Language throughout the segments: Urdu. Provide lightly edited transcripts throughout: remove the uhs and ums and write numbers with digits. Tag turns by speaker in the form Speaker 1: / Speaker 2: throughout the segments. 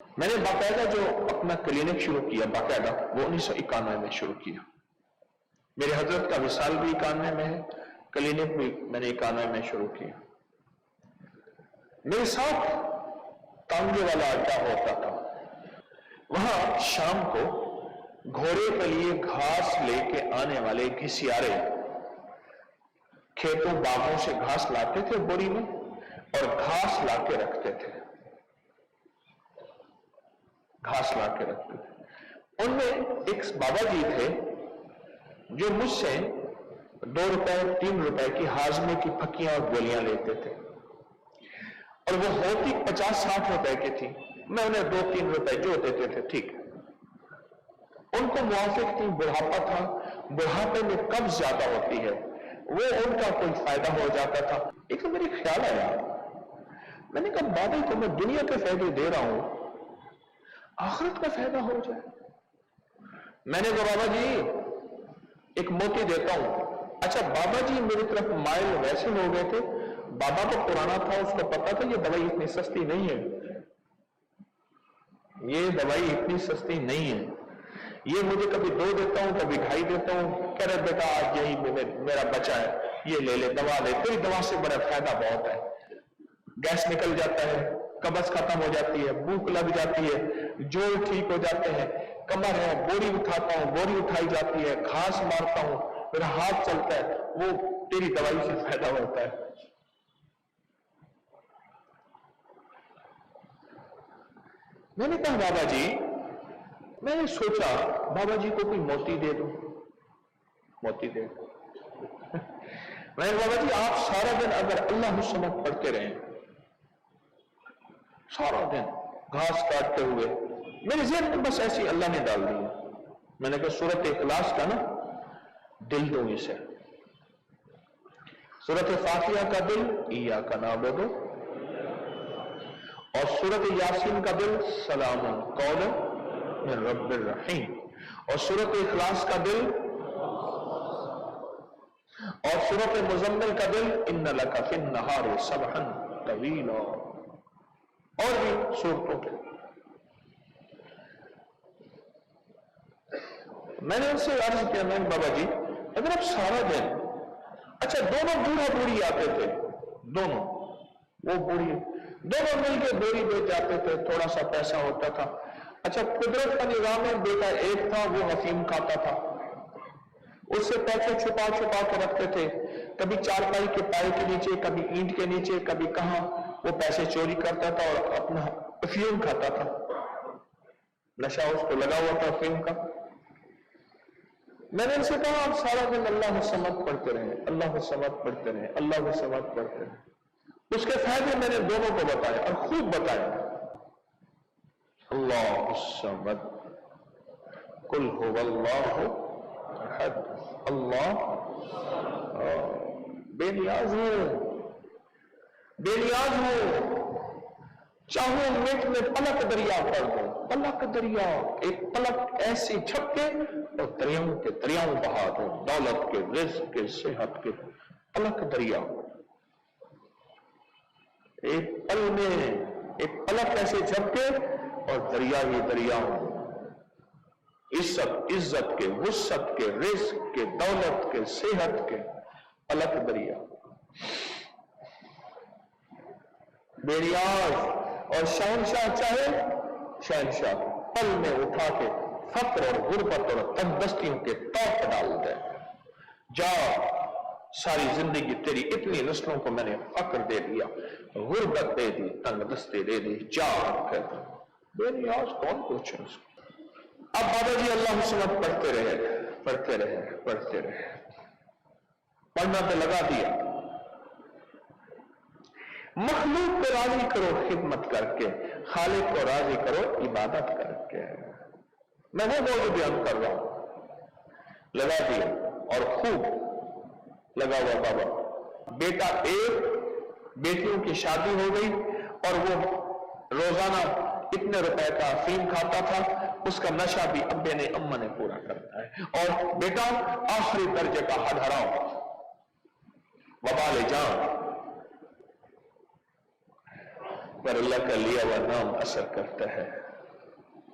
Speaker 1: میں نے باقاعدہ جو اپنا کلینک شروع کیا باقاعدہ وہ 1991 میں شروع کیا. میرے حضرت کا وصال بھی 91 میں ہے, کلینک بھی میں نے 91 میں شروع کیا. میرے ساتھ تانگے والا اڈا ہوتا تھا, وہاں شام کو گھوڑے کے لیے گھاس لے کے آنے والے گھسیارے کھیتوں باغوں سے گھاس لاتے تھے بوری میں اور گھاس لا کے رکھتے تھے. گھاس لا کے رکھتے تھے. ان میں ایک بابا جی تھے جو مجھ سے 2 روپے 3 روپے کی ہاضمے کی پھکیاں اور گولیاں لیتے تھے, اور وہ ہوتی 50-60 روپے کی تھی. میں انہیں 2-3 روپے جو دیتے تھے ٹھیک. ان کو موافق تھی, بڑھاپا تھا, بڑھاپے میں قبض زیادہ ہوتی ہے, وہ ان کا کوئی فائدہ ہو جاتا تھا. ایک تو میرے خیال آیا, میں نے کہا بابا کو میں دنیا کے فائدے دے رہا ہوں, آخرت کا فائدہ ہو جائے. میں نے کہا بابا جی ایک موتی دیتا ہوں. اچھا بابا جی میری طرف مائل ویسے ہو گئے تھے, بابا کو پرانا تھا, اس کو پتا تھا یہ دوائی اتنی سستی نہیں ہے, یہ دوائی اتنی سستی نہیں ہے. یہ مجھے کبھی 2 دیتا ہوں کبھی 2.5 دیتا ہوں. کہہ رہے بیٹا آج یہی میرا بچہ ہے, یہ لے لے دوا لے, تیری دوا سے بڑا فائدہ بہت ہے. گیس نکل جاتا ہے, قبض ختم ہو جاتی ہے, بھوک لگ جاتی ہے, جوڑ ٹھیک ہو جاتے ہیں, کمر ہے بوری اٹھاتا ہوں, بوری اٹھائی جاتی ہے, گھاس مارتا ہوں, میرا ہاتھ چلتا ہے, وہ تیری دوائی سے فائدہ ہوتا ہے. میں نے کہا بابا جی, میں نے سوچا بابا جی کو کوئی موتی دے دوں, موتی دے دوں. میں نے بابا جی آپ سارا دن اگر اللہ الصمد پڑھتے رہیں, سارا دن گھاس کاٹتے ہوئے, میرے ذہن میں بس ایسی اللہ نے ڈال دی. میں نے کہا سورت اخلاص کا نا دل دوں اسے, سورت فاتحہ کا دل ایاک نعبد, اور سورت یاسین کا دل سلام قول من رب الرحیم, اور سورت اخلاص کا دل, اور سورت مزمل کا دل ان لک فی النہار سبحا طویلا, اور بھی سورتوں کے. میں نے ان سے عرض کیا, میں بابا جی اگر آپ سارا دن, اچھا دونوں بوڑھا بوڑھی آتے تھے, دونوں وہ بوڑھی دونوں مل کے بوری بیچ جاتے تھے, تھوڑا سا پیسہ ہوتا تھا. اچھا قدرت کا نظام ہے, بیٹا ایک تھا وہ حفیم کھاتا تھا, اس سے پیسے چھپا چھپا کے رکھتے تھے, کبھی چارپائی کے پائے کے نیچے, کبھی اینٹ کے نیچے, کبھی کہاں, وہ پیسے چوری کرتا تھا اور اپنا افیون کھاتا تھا. نشہ اس کو لگا ہوا تھا افیون کا. میں نے ان سے کہا آپ سارا دن اللہ الصمد پڑھتے رہیں, اللہ الصمد پڑھتے رہیں, اللہ الصمد پڑھتے رہیں. اس کے فائدے میں نے دونوں کو بتائے اور خوب بتائے. اللہ الصمد, قل هو اللہ احد, اللہ بے نیاز ہوں, بے نیاز ہوں, چاہوں منٹ میں پلک دریا کر دوں, پلک دریا, ایک پلک ایسی جھپکے اور دریاؤں کے دریاؤں بہا دوں, دولت کے, رزق کے, صحت کے, پلک دریا. ایک پل میں ایک پلک ایسے جھپکے اور دریا ہی دریا, عزت کے, وسعت کے, رزق کے, دولت کے, صحت کے, پلک دریا. بے نیاز اور شہنشاہ چاہے شہنشاہ پل میں اٹھا کے فقر اور غربت اور تندرستیوں کے توق ڈال دے. جا ساری زندگی تیری اتنی نسلوں کو میں نے فقر دے دیا, غربت دے دی, تندرستی دے دی, جا کر بے نیاز کون پوچھے اس کو. اب بابا جی اللہ الصمد پڑھتے رہے, پڑھتے رہے, پڑھتے رہے, پڑھنا تو لگا دیا. مخلوق کو راضی کرو خدمت کر کے, خالق کو راضی کرو عبادت کر کے. میں وہ موضوع بیان کر رہا ہوں. لگا دیا اور خوب لگا ہوا بابا. بیٹا ایک, بیٹیوں کی شادی ہو گئی اور وہ روزانہ اتنے روپے کا افیم کھاتا تھا, اس کا نشہ بھی ابے نے اماں نے پورا کرتا ہے. اور بیٹا آخری درجے کا حد حرام, وبال جان پر اللہ کا لیا ہوا نام اثر کرتا ہے.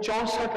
Speaker 1: 64